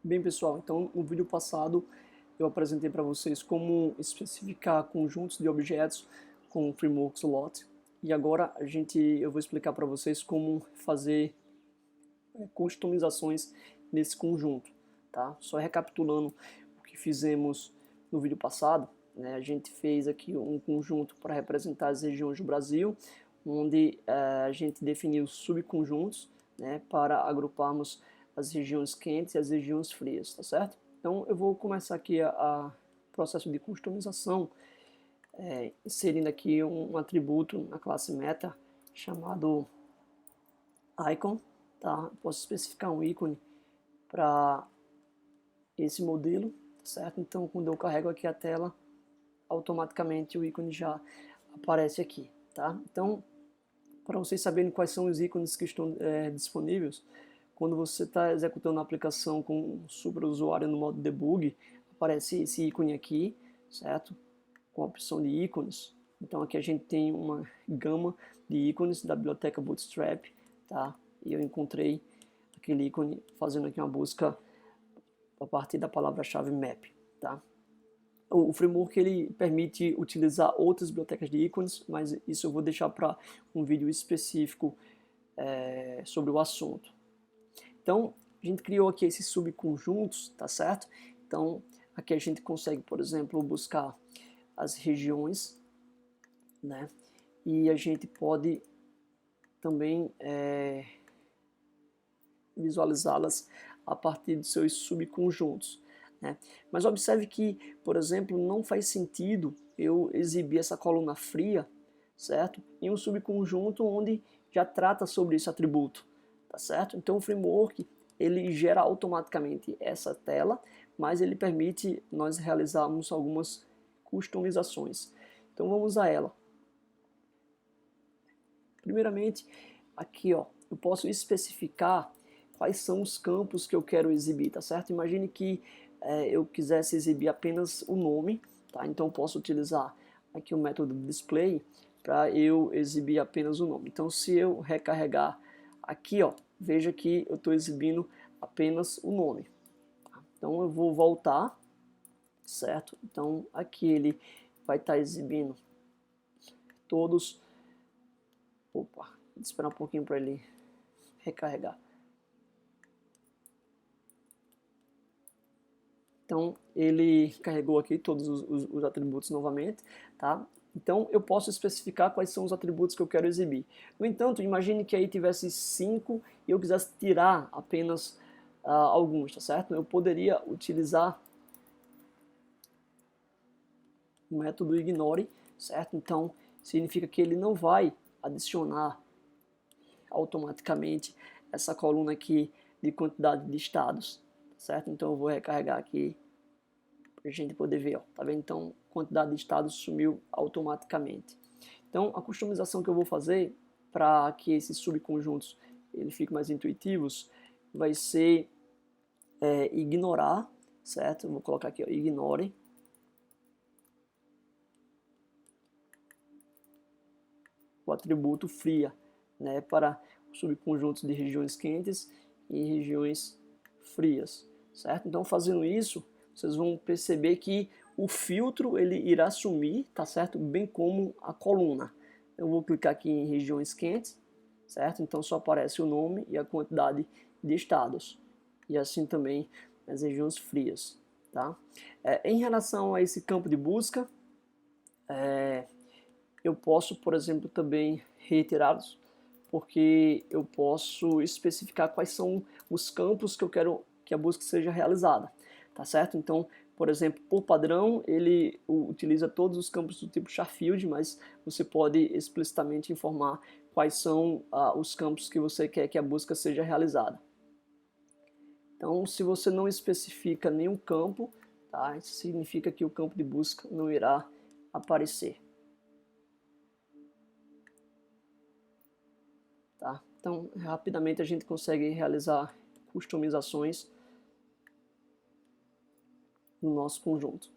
Bem, pessoal, então no vídeo passado eu apresentei para vocês como especificar conjuntos de objetos com o framework Slot, e agora eu vou explicar para vocês como fazer customizações nesse conjunto, tá? Só recapitulando o que fizemos no vídeo passado, né? A gente fez aqui um conjunto para representar as regiões do Brasil, onde a gente definiu subconjuntos, né, para agruparmos as regiões quentes e as regiões frias, tá certo? Então eu vou começar aqui a processo de customização, inserindo aqui um atributo na classe meta chamado icon, tá? Posso especificar um ícone para esse modelo, certo? Então quando eu carrego aqui a tela, automaticamente o ícone já aparece aqui, tá? Então, para vocês saberem quais são os ícones que estão disponíveis, quando você está executando a aplicação com o superusuário no modo debug, aparece esse ícone aqui, certo? Com a opção de ícones. Então aqui a gente tem uma gama de ícones da biblioteca Bootstrap, tá? E eu encontrei aquele ícone fazendo aqui uma busca a partir da palavra-chave map, tá? O framework ele permite utilizar outras bibliotecas de ícones, mas isso eu vou deixar para um vídeo específico sobre o assunto. Então, a gente criou aqui esses subconjuntos, tá certo? Então, aqui a gente consegue, por exemplo, buscar as regiões, né? E a gente pode também visualizá-las a partir de seus subconjuntos, né? Mas observe que, por exemplo, não faz sentido eu exibir essa coluna fria, certo? Em um subconjunto onde já trata sobre esse atributo, tá certo? Então o framework ele gera automaticamente essa tela, mas ele permite nós realizarmos algumas customizações. Então vamos a ela. Primeiramente, aqui ó, eu posso especificar quais são os campos que eu quero exibir, tá certo? Imagine que eu quisesse exibir apenas o nome, tá? Então eu posso utilizar aqui o método display para eu exibir apenas o nome. Então se eu recarregar aqui, ó, veja que eu estou exibindo apenas o nome. Tá? Então eu vou voltar, certo? Então aqui ele vai estar exibindo todos. Opa, vou esperar um pouquinho para ele recarregar. Então ele carregou aqui todos os atributos novamente, tá? Então eu posso especificar quais são os atributos que eu quero exibir. No entanto, imagine que aí tivesse 5 e eu quisesse tirar apenas alguns, tá certo? Eu poderia utilizar o método ignore, certo? Então significa que ele não vai adicionar automaticamente essa coluna aqui de quantidade de estados, certo? Então eu vou recarregar aqui para a gente poder ver, ó, tá vendo? Então quantidade de estados sumiu automaticamente. Então a customização que eu vou fazer para que esses subconjuntos ele fiquem mais intuitivos vai ser ignorar, certo? Eu vou colocar aqui, ó, ignore. O atributo fria, né, para subconjuntos de regiões quentes e regiões frias, certo? Então fazendo isso, vocês vão perceber que o filtro ele irá sumir, tá certo? Bem como a coluna. Eu vou clicar aqui em regiões quentes, certo? Então só aparece o nome e a quantidade de estados. E assim também nas regiões frias, tá? Em relação a esse campo de busca, eu posso, por exemplo, também retirá-los, porque eu posso especificar quais são os campos que eu quero que a busca seja realizada, tá certo? Então, por exemplo, por padrão, ele utiliza todos os campos do tipo char-field, mas você pode explicitamente informar quais são os campos que você quer que a busca seja realizada. Então, se você não especifica nenhum campo, tá, isso significa que o campo de busca não irá aparecer. Tá? Então, rapidamente a gente consegue realizar customizações no nosso conjunto.